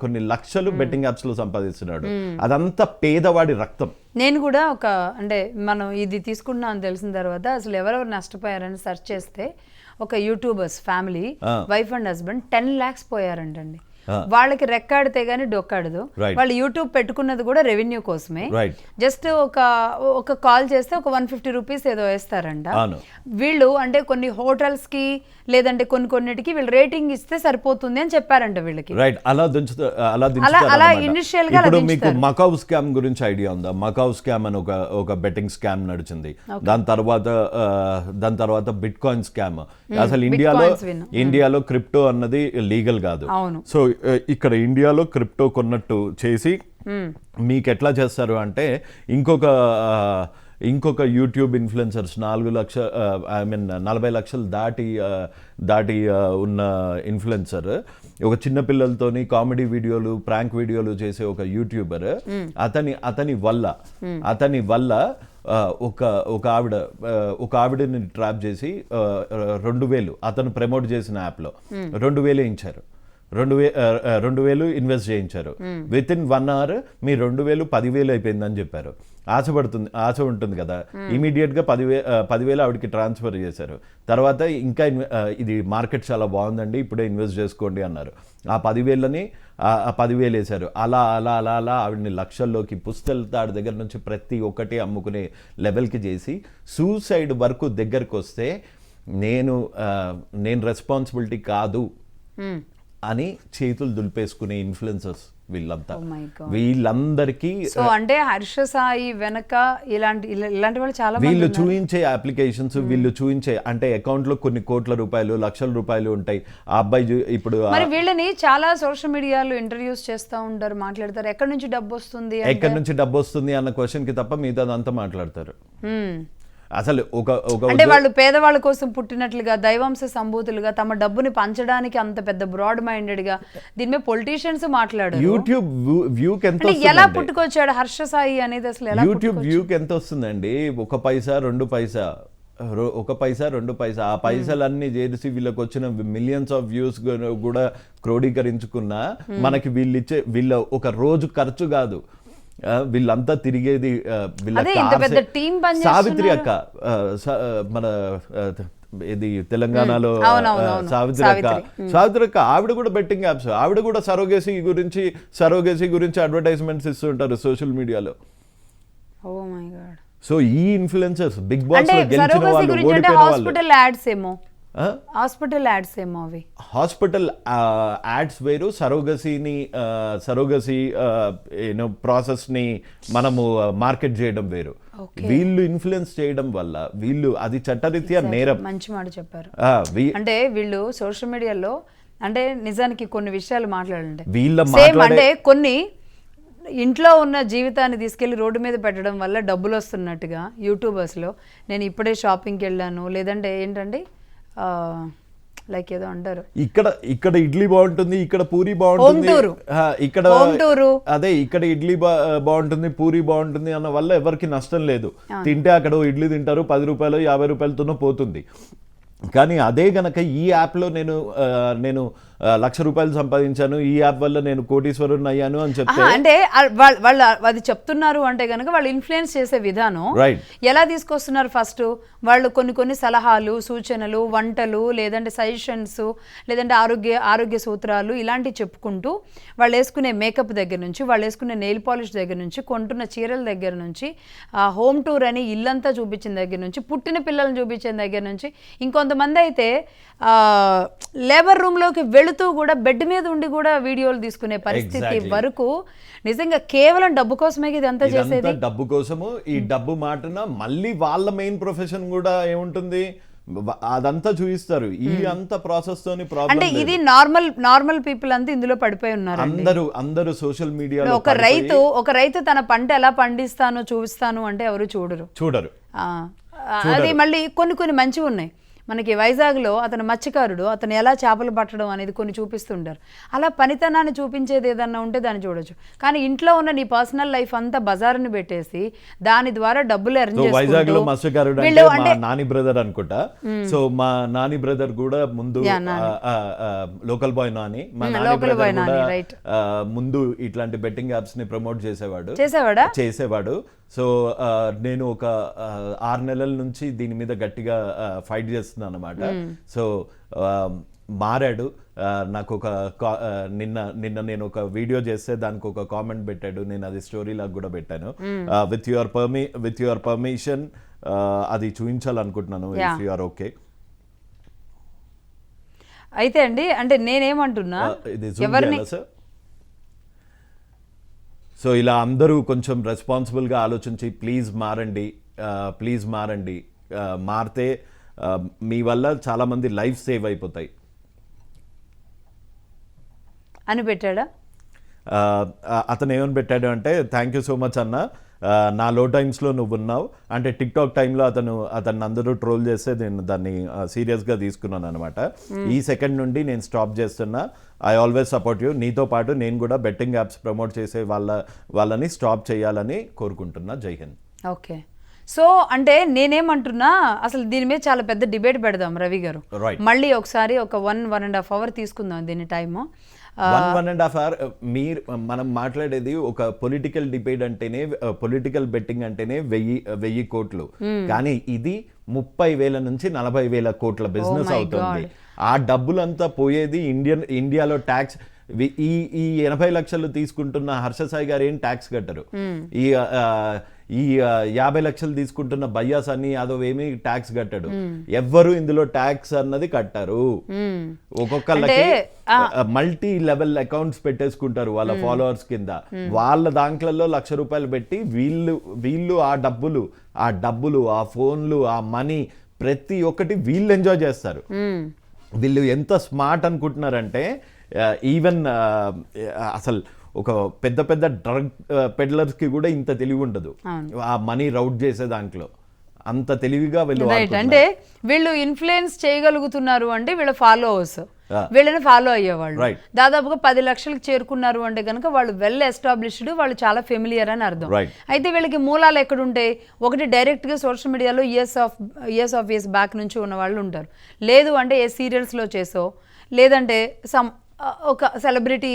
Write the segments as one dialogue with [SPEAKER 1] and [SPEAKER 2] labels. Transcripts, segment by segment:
[SPEAKER 1] కొన్ని లక్షలు betting apps లో సంపాదిస్తున్నాడు. అదంతా పేదవాడి రక్తం.
[SPEAKER 2] నేను కూడా అంటే మనం ఇది తీసుకుంటున్నాం అని తెలిసిన తర్వాత అసలు ఎవరెవరు నష్టపోయారని సెర్చ్ చేస్తే ఒక YouTubers family wife and husband 10 lakhs పోయారంటండి. వాళ్ళకి రెక్కాడితే గానీ డొక్కాడదు. వాళ్ళు యూట్యూబ్ పెట్టుకున్నది కూడా రెవెన్యూ కోసమే. జస్ట్ ఒక కాల్ చేస్తే ఒక 150 రూపీస్ ఏదో వేస్తారంట. వీళ్ళు అంటే కొన్ని హోటల్స్ కి లేదంటే కొన్నిటికి వీళ్ళు రేటింగ్ ఇస్తే సరిపోతుంది అని చెప్పారంట వీళ్ళకి. అలా ఇనిషియల్ గా
[SPEAKER 1] మీకు మకావ్ స్కామ్ గురించి ఐడియా ఉందా? మకావ్ స్కామ్ అని ఒక బెట్టింగ్ స్కామ్ నడిచింది. దాని తర్వాత బిట్ కాయిన్ స్కామ్. అసలు ఇండియాలో క్రిప్టో అన్నది లీగల్ కాదు. సో ఇక్కడ ఇండియాలో క్రిప్టో కొన్నట్టు చేసి మీకు ఎట్లా చేస్తారు అంటే ఇంకొక యూట్యూబ్ ఇన్ఫ్లుయెన్సర్స్ 40 లక్షలు దాటి ఉన్న ఇన్ఫ్లుయెన్సర్, ఒక చిన్న పిల్లలతోని కామెడీ వీడియోలు ప్రాంక్ వీడియోలు చేసే ఒక యూట్యూబర్, అతని వల్ల ఒక ఆవిడని ట్రాప్ చేసి 2000 అతను ప్రమోట్ చేసిన యాప్లో 2000 ఇచ్చారు. 2000 ఇన్వెస్ట్ చేయించారు. విత్ ఇన్ 1 hour మీ 2000 10,000 అయిపోయిందని చెప్పారు. ఆశ ఉంటుంది కదా, ఇమీడియట్ గా 10,000 ఆవిడకి ట్రాన్స్ఫర్ చేశారు. తర్వాత ఇంకా ఇది మార్కెట్ చాలా బాగుందండి, ఇప్పుడే ఇన్వెస్ట్ చేసుకోండి అన్నారు. ఆ 10,000 వేశారు. అలా ఆవిడని లక్షల్లోకి పుస్తెళ్తాడు దగ్గర నుంచి ప్రతి ఒక్కటి అమ్ముకునే లెవెల్కి చేసి సూసైడ్ వరకు దగ్గరకు వస్తే నేను రెస్పాన్సిబిలిటీ కాదు అని చేతులు దులిపేసుకునే ఇన్ఫ్లుయెన్సర్స్ వీళ్ళందరికీ.
[SPEAKER 2] సో అంటే హర్ష సాయి వెనక ఇలాంటి వాళ్ళు చాలా
[SPEAKER 1] వీళ్ళు చూయించే అప్లికేషన్స్, వీళ్ళు చూయించే అంటే అకౌంట్ లో కొన్ని కోట్ల రూపాయలు లక్షల రూపాయలు ఉంటాయి. ఆ అబ్బాయి ఇప్పుడు
[SPEAKER 2] మరి వీళ్ళని చాలా సోషల్ మీడియాలో ఇంటర్వ్యూస్ చేస్తూ ఉంటారు, మాట్లాడతారు. ఎక్కడి నుంచి డబ్బు వస్తుంది
[SPEAKER 1] అన్న క్వశ్చన్ కి తప్ప మిగతాదంతా మాట్లాడతారు. అసలు
[SPEAKER 2] అంటే వాళ్ళు పేదవాళ్ళ కోసం పుట్టినట్లుగా దైవాంశ సంభూతులుగా తమ డబ్బుని పంచడానికి అంత పెద్ద బ్రాడ్ మైండెడ్ గా దీని మీద పొలిటీషియన్స్ మాట్లాడారు.
[SPEAKER 1] యూట్యూబ్ వ్యూకి ఎంత
[SPEAKER 2] ఎలా పుట్టుకొచ్చాడు హర్ష సాయి అనేది అసలు ఎలా?
[SPEAKER 1] యూట్యూబ్ వ్యూకి ఎంత వస్తుందండి? 1 పైసా 2 పైసా, 1 పైసా 2 పైసా. ఆ పైసలన్నీ చేసి వీళ్ళకి వచ్చిన మిలియన్స్ ఆఫ్ వ్యూస్ కూడా క్రోడీకరించుకున్నా మనకి వీళ్ళ ఒక రోజు ఖర్చు కాదు. వీళ్ళంతా తిరిగేది సావిత్రి అక్క, మన ఇది తెలంగాణలో సావిత్రి అక్క, ఆవిడ కూడా బెట్టింగ్ యాప్స్, ఆవిడ కూడా సరోగేసీ గురించి అడ్వర్టైజ్మెంట్స్ ఇస్తుంటారు సోషల్ మీడియాలో. సో ఈ ఇన్ఫ్లుయెన్సర్స్ బిగ్ బాస్ లో గెలిచిన వాళ్ళు, ఓడిపోయిన వాళ్ళు,
[SPEAKER 2] హాస్పిటల్
[SPEAKER 1] యాడ్స్ వేరు, సరోగసీ ప్రాసెస్ ని మనము మార్కెట్ చేయడం వేరు. వీళ్ళు ఇన్ఫ్లుయెన్స్ చేయడం వల్ల అది చట్టరీత్యా నేరం.
[SPEAKER 2] మంచి మాట చెప్పారు. అంటే వీళ్ళు సోషల్ మీడియాలో అంటే నిజానికి కొన్ని విషయాలు మాట్లాడండి, అంటే కొన్ని ఇంట్లో ఉన్న జీవితాన్ని తీసుకెళ్లి రోడ్డు మీద పెట్టడం వల్ల డబ్బులు వస్తున్నట్టుగా యూట్యూబర్స్ లో నేను ఇప్పుడే షాపింగ్కి వెళ్ళాను, లేదంటే ఏంటండి లైక్ ఏదో అంటారు,
[SPEAKER 1] ఇక్కడ ఇడ్లీ బాగుంటుంది, ఇక్కడ పూరి బాగుంటుంది, ఇక్కడ ఇడ్లీ బాగుంటుంది, పూరి బాగుంటుంది అన్న వల్ల ఎవరికి నష్టం లేదు. తింటే అక్కడ ఇడ్లీ తింటారు, 10 రూపాయలు 50 రూపాయలతోనో పోతుంది. కానీ అదే గనక ఈ యాప్లో నేను 1,00,000 రూపాయలు సంపాదించాను, ఈ యాప్ వల్ల నేను కోటీశ్వరుని అయ్యాను అని చెప్తే,
[SPEAKER 2] అంటే వాళ్ళు అది చెప్తున్నారు అంటే కనుక వాళ్ళు ఇన్ఫ్లుయెన్స్ చేసే విధానం ఎలా తీసుకొస్తున్నారు? ఫస్ట్ వాళ్ళు కొన్ని సలహాలు, సూచనలు, వంటలు, లేదంటే సజెషన్స్, లేదంటే ఆరోగ్య సూత్రాలు ఇలాంటివి చెప్పుకుంటూ వాళ్ళు వేసుకునే మేకప్ దగ్గర నుంచి, వాళ్ళు వేసుకునే నెయిల్ పాలిష్ దగ్గర నుంచి, కొంటున్న చీరల దగ్గర నుంచి, హోమ్ టూర్ అని ఇల్లంతా చూపించిన దగ్గర నుంచి, పుట్టిన పిల్లల్ని చూపించిన దగ్గర నుంచి, ఇంకొంతమంది అయితే లేబర్ రూమ్ లోకి వెళుతూ కూడా బెడ్ మీద ఉండి కూడా వీడియోలు తీసుకునే పరిస్థితి వరకు. నిజంగా కేవలం డబ్బు కోసమే ఇదంతా చేసేది,
[SPEAKER 1] డబ్బు కోసము. ఈ డబ్బు మాటన మళ్ళీ వాళ్ళ మెయిన్ ప్రొఫెషన్ కూడా ఏముంటుంది, అదంతా చూపిస్తారు. ఈ అంత ప్రాసెస్ తోని ప్రాబ్లం.
[SPEAKER 2] అంటే ఇది నార్మల్ పీపుల్ అంతా ఇందులో పడిపోయి ఉన్నారు.
[SPEAKER 1] అందరూ సోషల్ మీడియాలో
[SPEAKER 2] ఒక రైతు తన పంట ఎలా పండిస్తానో చూపిస్తాను అంటే ఎవరు చూడరు.
[SPEAKER 1] అది
[SPEAKER 2] మళ్ళీ కొన్ని మంచివి ఉన్నాయి. మనకి వైజాగ్లో అతను మత్స్యకారుడు, అతను ఎలా చేపలు పట్టడం అనేది కొన్ని చూపిస్తుంటారు. అలా పనితనాన్ని చూపించేది ఏదన్నా ఉంటే దాన్ని చూడొచ్చు. కానీ ఇంట్లో ఉన్న నీ పర్సనల్ లైఫ్ అంతా బజారుని పెట్టేసి దాని ద్వారా డబ్బులు ఎర్న్
[SPEAKER 1] వైజాగ్ లో
[SPEAKER 2] చేసుకుంటూ
[SPEAKER 1] మత్స్యకారుడు
[SPEAKER 2] వీళ్ళు
[SPEAKER 1] అంటే మా నాని బ్రదర్ అనుకుంటా. సో మా నాని బ్రదర్ కూడా ముందు లోకల్ బాయ్ నాని, మా నాని బ్రదర్ కూడా ముందు ఇట్లాంటి బెట్టింగ్ యాప్స్ ని ప్రమోట్ చేసేవాడు. సో నేను ఒక 6 నెలల నుంచి దీని మీద గట్టిగా ఫైట్ చేస్తున్నాను అన్నమాట. సో మారాడు. నాకు ఒక నిన్న నేను ఒక వీడియో చేస్తే దానికి ఒక కామెంట్ పెట్టాడు, నేను అది స్టోరీ లాగా కూడా పెట్టాను. విత్ యువర్ పర్మిషన్ అది చూపించాలనుకుంటున్నాను, ఇఫ్ యు ఆర్ ఓకే.
[SPEAKER 2] అయితే అండి, అంటే నేనేమంటున్నా, ఎవరిని
[SPEAKER 1] సో ఇలా అందరూ కొంచెం రెస్పాన్సిబుల్గా ఆలోచించి ప్లీజ్ మారండి. మారితే మీ వల్ల చాలా మంది లైఫ్ సేవ్ అయిపోతాయి
[SPEAKER 2] అని పెట్టాడా.
[SPEAKER 1] అతను ఏమని పెట్టాడు అంటే, థ్యాంక్ యూ సో మచ్ అన్న, నా లో టైమ్స్లో నువ్వు ఉన్నావు అంటే. టిక్టాక్ టైంలో అతన్ని అందరూ ట్రోల్ చేస్తే నేను దాన్ని సీరియస్గా తీసుకున్నాను అనమాట. ఈ సెకండ్ నుండి నేను స్టాప్ చేస్తున్నా. I always support you. నీతో పాటు నేను కూడా బెట్టింగ్ యాప్స్ ప్రమోట్ చేసే వాళ్ళని స్టాప్ చేయాలని కోరుకుంటున్నా. జై హింద్.
[SPEAKER 2] ఓకే. సో అంటే నేనేమంటున్నా, అసలు దీని మీద చాలా పెద్ద డిబేట్ పెడదాం రవి గారు. మళ్ళీ ఒకసారి ఒక 1.5 hour తీసుకుందాం దీని టైము.
[SPEAKER 1] 1.5 hour మనం మాట్లాడేది ఒక పొలిటికల్ డిబేట్ అంటేనే, పొలిటికల్ బెట్టింగ్ అంటేనే 1000 కోట్లు. కానీ ఇది 30,000 నుంచి 40,000 కోట్ల బిజినెస్ అవుతుంది. ఆ డబ్బులంతా పోయేది ఇండియాలో ట్యాక్స్. ఈ 80 లక్షలు తీసుకుంటున్న హర్ష సాయి గారు ఏం ట్యాక్స్ కట్టరు. ఈ 50 లక్షలు తీసుకుంటున్న భయ్యా సన్నీ యాదవ్ ఏమీ ట్యాక్స్ కట్టాడు. ఎవ్వరు ఇందులో ట్యాక్స్ అన్నది కట్టారు. ఒక్కొక్కళ్ళకి మల్టీ లెవెల్ అకౌంట్స్ పెట్టేసుకుంటారు వాళ్ళ ఫాలోవర్స్ కింద. వాళ్ళ దాంట్లో ₹1,00,000 పెట్టి వీళ్ళు ఆ డబ్బులు ఆ ఫోన్లు ఆ మనీ ప్రతి ఒక్కటి వీళ్ళు ఎంజాయ్ చేస్తారు. వీళ్ళు ఎంత స్మార్ట్ అనుకుంటున్నారంటే, ఈవెన్ అసలు ఒక పెద్ద డ్రగ్ పెడ్లర్స్ కి కూడా ఇంత తెలివి ఉండదు ఆ మనీ రౌట్ చేసే దాంట్లో. అంత తెలివిగా వీళ్ళు
[SPEAKER 2] అంటే వీళ్ళు ఇన్ఫ్లుయెన్స్ చేయగలుగుతున్నారు అంటే వీళ్ళ ఫాలోవర్స్ వీళ్ళని ఫాలో అయ్యేవాళ్ళు దాదాపుగా 10 లక్షలకు చేరుకున్నారు అంటే కనుక వాళ్ళు వెల్ ఎస్టాబ్లిష్డ్, వాళ్ళు చాలా ఫెమిలియర్ అని అర్థం. అయితే వీళ్ళకి మూలాలు ఎక్కడుంటాయి? ఒకటి డైరెక్ట్ గా సోషల్ మీడియాలో ఇయర్స్ బ్యాక్ నుంచి ఉన్న వాళ్ళు ఉంటారు. లేదు అంటే ఏ సీరియల్స్లో చేసో, లేదంటే ఒక సెలబ్రిటీ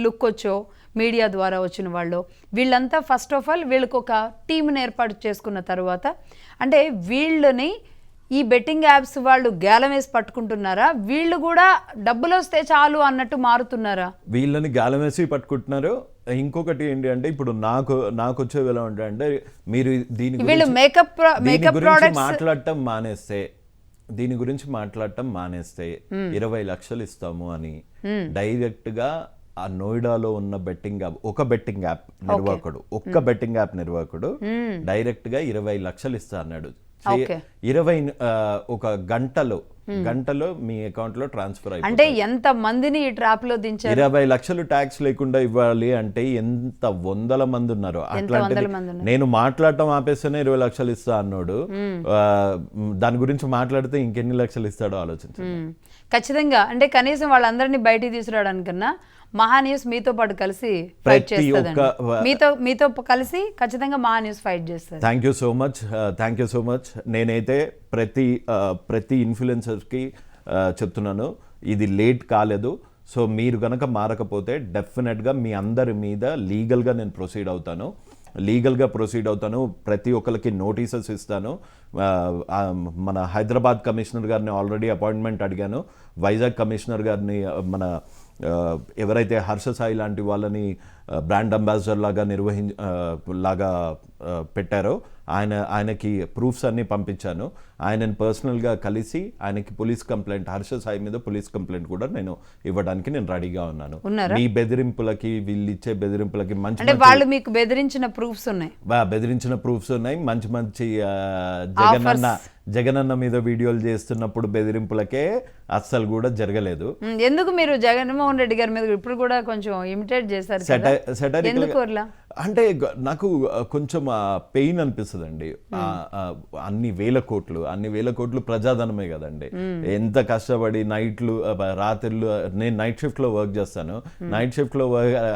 [SPEAKER 2] లుక్ వచ్చో, మీడియా ద్వారా వచ్చిన వాళ్ళు, వీళ్ళంతా ఫస్ట్ ఆఫ్ ఆల్ వీళ్ళకి ఒక టీంని ఏర్పాటు చేసుకున్న తర్వాత, అంటే వీళ్ళని ఈ బెట్టింగ్ యాప్స్ వాళ్ళు గేలం వేసి పట్టుకుంటున్నారా, వీళ్ళు కూడా డబ్బులు వస్తే చాలు అన్నట్టు మారుతున్నారా?
[SPEAKER 1] వీళ్ళని గేలం వేసి పట్టుకుంటున్నారు. ఇంకొకటి ఏంటి అంటే, ఇప్పుడు నాకు వచ్చేవి ఎలా ఉంటాయంటే, మీరు దీని గురించి మాట్లాడటం మానేస్తే 20 లక్షలు ఇస్తాము అని డైరెక్ట్ గా ఆ నోయిడాలో ఉన్న బెట్టింగ్ యాప్, ఒక్క బెట్టింగ్ యాప్ నిర్వాహకుడు డైరెక్ట్ గా 20 లక్షలు ఇస్తా అన్నాడు. 20 ఒక గంటలో మీ అకౌంట్ లో ట్రాన్స్ఫర్ అయిపోయింది.
[SPEAKER 2] అంటే ఎంత మందిని ఈ ట్రాప్ లో దించారు?
[SPEAKER 1] 20 లక్షలు ట్యాక్స్ లేకుండా ఇవ్వాలి అంటే ఎంత వందల మంది ఉన్నారు. అట్లాంటిది నేను మాట్లాడటం ఆపేస్తేనే 20 లక్షలు ఇస్తా అన్నాడు. దాని గురించి మాట్లాడితే ఇంకెన్ని లక్షలు ఇస్తాడో ఆలోచించండి.
[SPEAKER 2] ఖచ్చితంగా. అంటే కనీసం వాళ్ళందరినీ బయటికి తీసుకురావడానికన్నా మహాన్యూస్ మీతో పాటు కలిసి ఫైట్ చేస్తుంది. మీతో కలిసి ఖచ్చితంగా మహాన్యూస్ ఫైట్ చేస్తారు.
[SPEAKER 1] Thank you so much. నేనైతే ప్రతి ఇన్ఫ్లుయెన్సర్కి చెప్తున్నాను, ఇది లేట్ కాలేదు. సో మీరు గనక మారకపోతే డెఫినెట్గా మీ అందరి మీద లీగల్గా నేను ప్రొసీడ్ అవుతాను. ప్రతి ఒక్కరికి నోటీసెస్ ఇస్తాను. మన హైదరాబాద్ కమిషనర్ గారిని ఆల్రెడీ అపాయింట్మెంట్ అడిగాను. వైజాగ్ కమిషనర్ గారిని మన ఎవరైతే హర్ష సాయి లాంటి వాళ్ళని బ్రాండ్ అంబాసిడర్ లాగా పెట్టారో ఆయనకి ప్రూఫ్స్ అన్ని పంపించాను. ఆయనని పర్సనల్గా కలిసి ఆయనకి హర్ష సాయి మీద పోలీస్ కంప్లైంట్ కూడా నేను ఇవ్వడానికి నేను రెడీగా ఉన్నాను. మీ బెదిరింపులకి, వీళ్ళు ఇచ్చే బెదిరింపులకి
[SPEAKER 2] మీకు బెదిరించిన ప్రూఫ్స్
[SPEAKER 1] ఉన్నాయి. మంచి జగనన్న మీద వీడియోలు చేస్తున్నప్పుడు బెదిరింపులకే అస్సలు కూడా జరగలేదు.
[SPEAKER 2] ఎందుకు మీరు జగన్మోహన్ రెడ్డి గారి మీద ఇప్పుడు కూడా కొంచెం ఇమిటేట్ చేశారు?
[SPEAKER 1] అంటే నాకు కొంచెం పెయిన్ అనిపిస్తుంది అండి. అన్ని వేల కోట్లు ప్రజాధనమే కదండి. ఎంత కష్టపడి నైట్లు రాత్రులు, నేను నైట్ షిఫ్ట్ లో వర్క్ చేస్తాను, నైట్ షిఫ్ట్ లో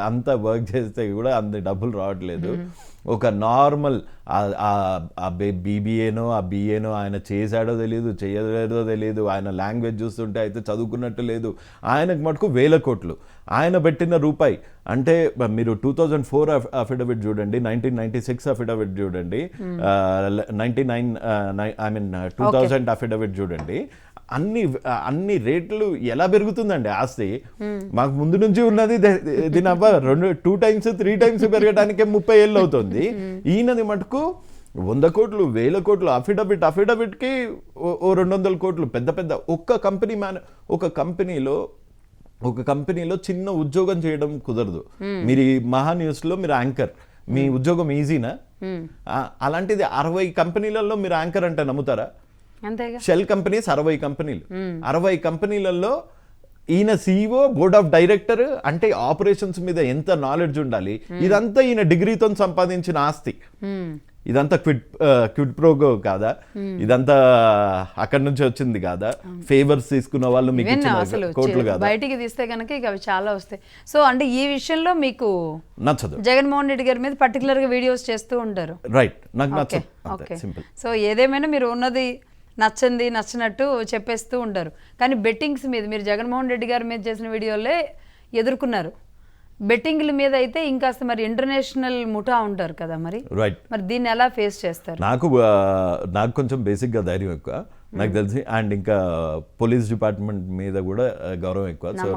[SPEAKER 1] అంతా వర్క్ చేస్తే కూడా అంత డబ్బులు రావట్లేదు. ఒక నార్మల్ బీబీఏనో ఆ బిఏనో ఆయన చేశాడో తెలియదు, చేయలేదో తెలియదు, ఆయన లాంగ్వేజ్ చూస్తుంటే అయితే చదువుకున్నట్టు లేదు, ఆయనకు మటుకు 1000 కోట్లు. ఆయన పెట్టిన రూపాయి అంటే మీరు 2004 అఫిడవిట్ చూడండి, 1996 అఫిడవిట్ చూడండి, 2000 అఫిడవిట్ చూడండి, అన్ని రేట్లు ఎలా పెరుగుతుందండి ఆస్తి. మాకు ముందు నుంచి ఉన్నది దీని 2 times 3 times పెరగడానికే 30 ఏళ్ళు అవుతుంది. ఈయనది మటుకు 100 కోట్లు 1000 కోట్లు అఫిడవిట్ కి 200 కోట్లు. పెద్ద ఒక కంపెనీలో చిన్న ఉద్యోగం చేయడం కుదరదు. మీరు ఈ మహా న్యూస్ లో మీరు యాంకర్, మీ ఉద్యోగం ఈజీనా? అలాంటిది 60 కంపెనీలలో మీరు యాంకర్ అంటే నమ్ముతారా? షెల్ కంపెనీస్ 60 కంపెనీలు, 60 కంపెనీలలో ఈయన CEO, బోర్డ్ ఆఫ్ డైరెక్టర్ అంటే ఆపరేషన్స్ మీద ఎంత నాలెడ్జ్ ఉండాలి. ఇదంతా ఈయన డిగ్రీతో సంపాదించిన ఆస్తి. ఇదంతా క్విడ్ ప్రోగో కాదా? ఇదంతా అక్కడి నుంచి వచ్చింది కాదా? ఫేవర్స్ తీసుకున్న వాళ్ళు మీకు ఇచ్చిన కోట్లు కాదా?
[SPEAKER 2] బయటికి తీస్తే కనుక ఇక అవి చాలా వస్తాయి. సో అంటే ఈ విషయంలో మీకు
[SPEAKER 1] నచ్చదు.
[SPEAKER 2] జగన్మోహన్ రెడ్డి గారి మీద పర్టికులర్ గా వీడియోస్ చేస్తూ ఉంటారు.
[SPEAKER 1] రైట్, నాకు నచ్చదు. సింపుల్.
[SPEAKER 2] సో ఏదేమైనా మీరు ఉన్నది నచ్చినట్టు చెప్పేస్తూ ఉంటారు. కానీ బెట్టింగ్స్ మీద మీరు జగన్మోహన్ రెడ్డి గారి మీద చేసిన వీడియోలే ఎదుర్కొన్నారు. బెట్టింగ్ల మీద అయితే ఇంకాస్త మరి ఇంటర్నేషనల్ ముఠా ఉంటారు కదా, మరి మరి దీన్ని ఎలా ఫేస్ చేస్తారు?
[SPEAKER 1] నాకు కొంచెం బేసిక్గా ధైర్యం ఎక్కువ, నాకు తెలిసి. అండ్ ఇంకా పోలీస్ డిపార్ట్మెంట్ మీద కూడా గౌరవం ఎక్కువ. సో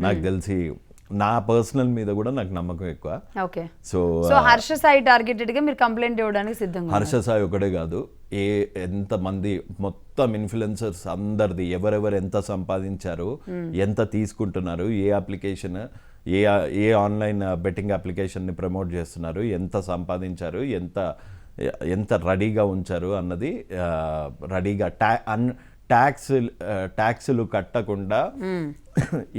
[SPEAKER 1] నాకు తెలిసి నా పర్సనల్ మీద కూడా నాకు నమ్మకం ఎక్కువ.
[SPEAKER 2] Okay. So Harsha Sai targeted గా మీరు కంప్లైంట్ ఇవ్వడానికి సిద్ధంగా?
[SPEAKER 1] హర్ష సాయి ఒకటే కాదు, ఎంతమంది మొత్తం ఇన్ఫ్లుయెన్సర్స్ అందరిది, ఎవరెవరు ఎంత సంపాదించారు, ఎంత తీసుకుంటున్నారు, ఏ అప్లికేషన్ ఏ ఆన్లైన్ బెట్టింగ్ అప్లికేషన్ని ప్రమోట్ చేస్తున్నారు, ఎంత సంపాదించారు, ఎంత రెడీగా ఉంచారు అన్నది, రెడీగా ట్యాక్సులు కట్టకుండా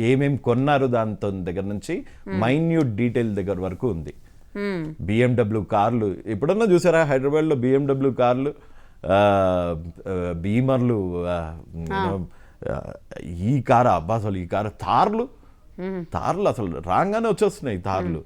[SPEAKER 1] ఏమేం కొన్నారు దాంతో దగ్గర నుంచి మైన్యూట్ డీటెయిల్ దగ్గర వరకు ఉంది. BMW కార్లు ఎప్పుడన్నా చూసారా? హైదరాబాద్లో BMW కార్లు, బీమర్లు, ఈ కారు అసలు ఈ కారు తార్లు అసలు రాగానే వచ్చేస్తున్నాయి తార్లు.